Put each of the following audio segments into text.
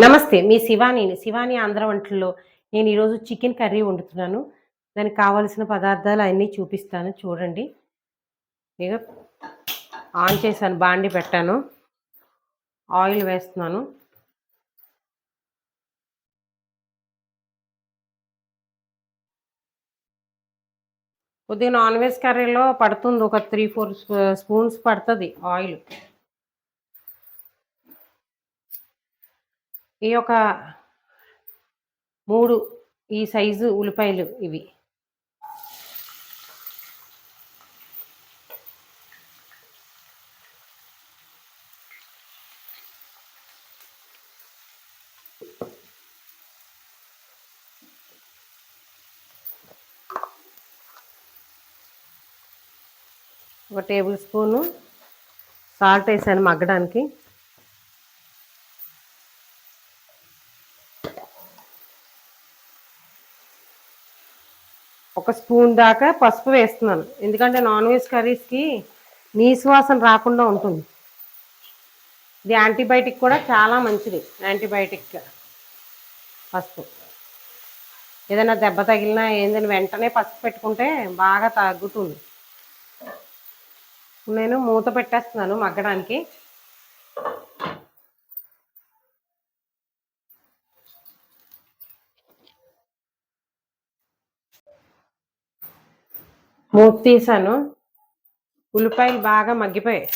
నమస్తే. మీ శివానీని. శివాని ఆంధ్ర వంటల్లో నేను ఈరోజు చికెన్ కర్రీ వండుతున్నాను. దానికి కావాల్సిన పదార్థాలు అయన్నీ చూపిస్తాను చూడండి. ఇగో ఆన్ చేశాను. బాండీ పెట్టాను. ఆయిల్ వేస్తున్నాను. కొద్దిగా నాన్ వెజ్ కర్రీలో పడుతుంది. ఒక 3, 4 స్పూన్స్ పడతది ఆయిల్. ఈ ఒక 3 ఈ సైజు ఉల్లిపాయలు ఇవి. ఒక టేబుల్ స్పూను సాల్ట్ వేసాను మగ్గడానికి. ఒక స్పూన్ దాకా పసుపు వేస్తున్నాను. ఎందుకంటే నాన్ వెజ్ కర్రీస్కి నీసు వాసన రాకుండా ఉంటుంది. ఇది యాంటీబయాటిక్ కూడా చాలా మంచిది. యాంటీబయాటిక్ పసుపు ఏదైనా దెబ్బ తగిలినా ఏందని వెంటనే పసుపు పెట్టుకుంటే బాగా తగ్గుతుంది. నేను మూత పెట్టేస్తున్నాను మగ్గడానికి. మూత తీసాను. ఉల్లిపాయలు బాగా మగ్గిపోయాయి.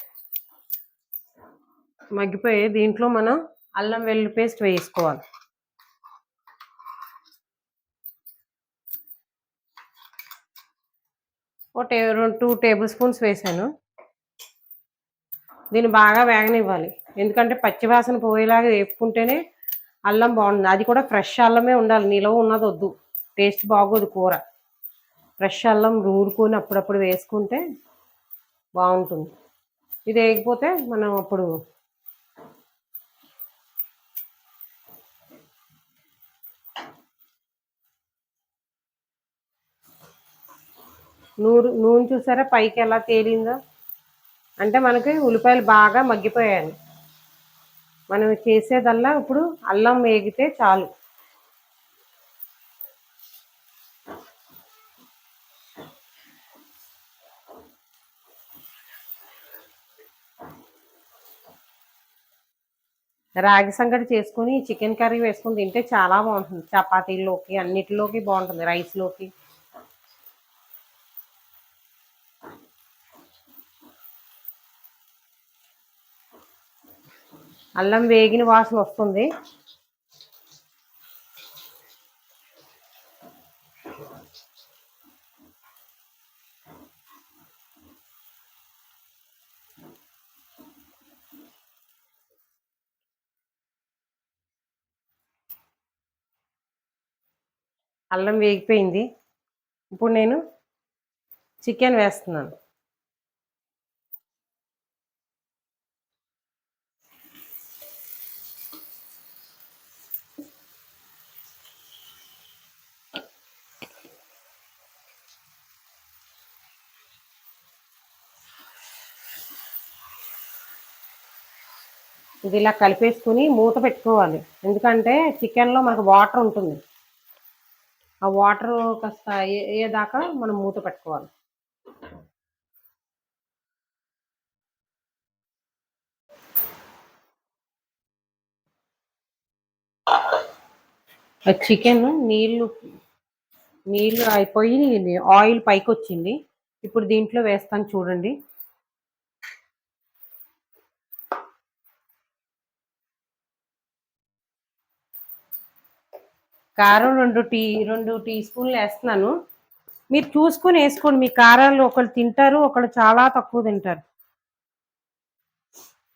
దీంట్లో మనం అల్లం వెల్లుల్లి పేస్ట్ వేసుకోవాలి. ఒక 2 టేబుల్ స్పూన్స్ వేసాను. దీన్ని బాగా వేగనివ్వాలి. ఎందుకంటే పచ్చివాసన పోయేలాగా వేపుకుంటేనే అల్లం బాగుంటుంది. అది కూడా ఫ్రెష్ అల్లమే ఉండాలి. నిలవ ఉన్నది వద్దు. టేస్ట్ బాగోదు కూర. ఫ్రెష్ అల్లం రూరుకొని అప్పుడప్పుడు వేసుకుంటే బాగుంటుంది. ఇది వేయకపోతే మనం అప్పుడు నూనె చూసారా పైకి ఎలా తేలిందో. అంటే మనకి ఉల్లిపాయలు బాగా మగ్గిపోయాయి. మనం చేసేదల్లా ఇప్పుడు అల్లం వేగితే చాలు. రాగి సంగటి చేసుకుని చికెన్ కర్రీ వేసుకుని తింటే చాలా బాగుంటుంది. చపాతీల్లోకి అన్నిటిలోకి బాగుంటుంది. రైస్లోకి. అల్లం వేగిన వాసన వస్తుంది. అల్లం వేగిపోయింది. ఇప్పుడు నేను చికెన్ వేస్తున్నాను. ఇది ఇలా కలిపేసుకుని మూత పెట్టుకోవాలి. ఎందుకంటే చికెన్లో మనకు వాటర్ ఉంటుంది. ఆ వాటర్ కాస్త అయ్యేదాకా మనం మూత పెట్టుకోవాలి. ఆ చికెన్ నీళ్ళు అయిపోయి ఆయిల్ పైకి వచ్చింది. ఇప్పుడు దీంట్లో వేస్తాను చూడండి. కారం 2 టీ స్పూన్లు వేస్తున్నాను. మీరు చూసుకొని వేసుకోండి. మీ కారాలు ఒకళ్ళు తింటారు, ఒకళ్ళు చాలా తక్కువ తింటారు.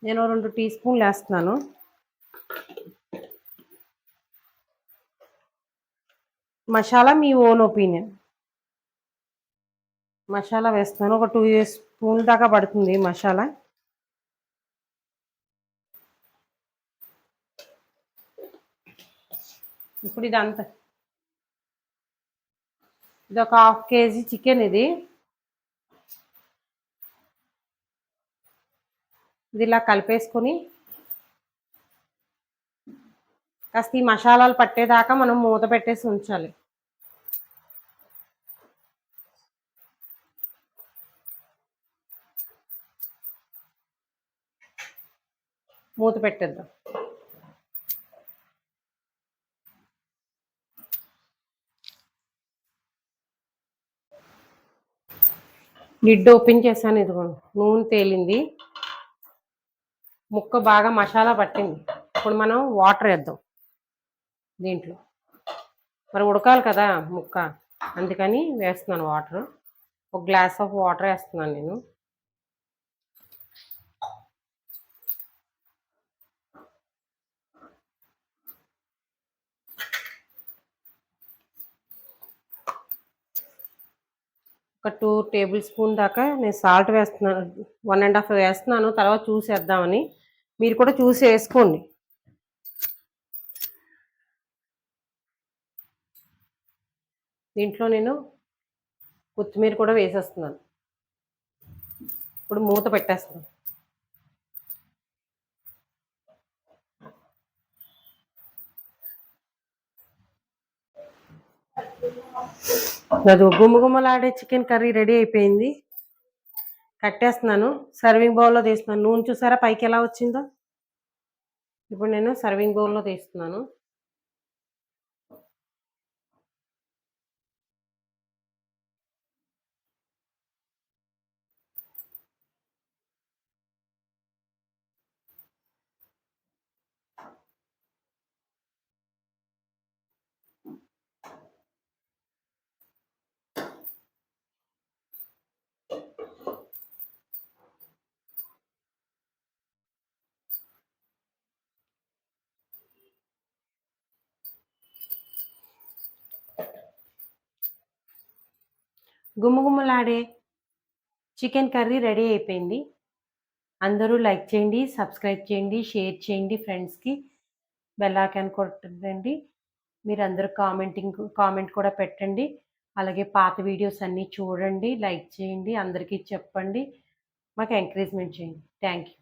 నేను 2 టీ స్పూన్లు వేస్తున్నాను. మసాలా మీ ఓన్ ఒపీనియన్. మసాలా వేస్తున్నాను. ఒక 2 స్పూన్ల దాకా పడుతుంది మసాలా. ఇప్పుడు ఇది ఒక 1/2 కేజీ చికెన్. ఇది ఇలా కలిపేసుకొని కాస్త ఈ మసాలాలు పట్టేదాకా మనం మూత పెట్టేసి ఉంచాలి. మూత పెట్టేద్దాం. లిడ్ ఓపెన్ చేశాను, ఇదిగోండి నూనె తేలింది, ముక్క బాగా మసాలా పట్టింది. ఇప్పుడు మనం వాటర్ వేద్దాం దీంట్లో. మరి ఉడకాలి కదా ముక్క, అందుకని వేస్తున్నాను వాటర్. ఒక గ్లాస్ ఆఫ్ వాటర్ వేస్తున్నాను నేను. ఒక 2 టేబుల్ స్పూన్ దాకా నేను సాల్ట్ వేస్తున్నాను, 1.5 వేస్తున్నాను, తర్వాత చూసి వేద్దామని. మీరు కూడా చూసి వేసుకోండి. దీంట్లో నేను కొత్తిమీర కూడా వేసేస్తున్నాను. ఇప్పుడు మూత పెట్టేస్తున్నాను. అది గుమ్మగుమ్మలాడే చికెన్ కర్రీ రెడీ అయిపోయింది. కట్టేస్తున్నాను, సర్వింగ్ బౌల్లో తీస్తున్నాను. నూనె చూసారా పైకి ఎలా వచ్చిందో. ఇప్పుడు నేను సర్వింగ్ బౌల్లో తీస్తున్నాను. గుమ్మగుమ్మలాడే చికెన్ కర్రీ రెడీ అయిపోయింది. అందరూ లైక్ చేయండి, సబ్స్క్రైబ్ చేయండి, షేర్ చేయండి ఫ్రెండ్స్కి. బెల్ ఐకాన్ కొట్టండి. మీరందరూ కామెంట్ కూడా పెట్టండి. అలాగే పాత వీడియోస్ అన్నీ చూడండి, లైక్ చేయండి, అందరికీ చెప్పండి, మాకు ఎంకరేజ్మెంట్ చేయండి. Thank you.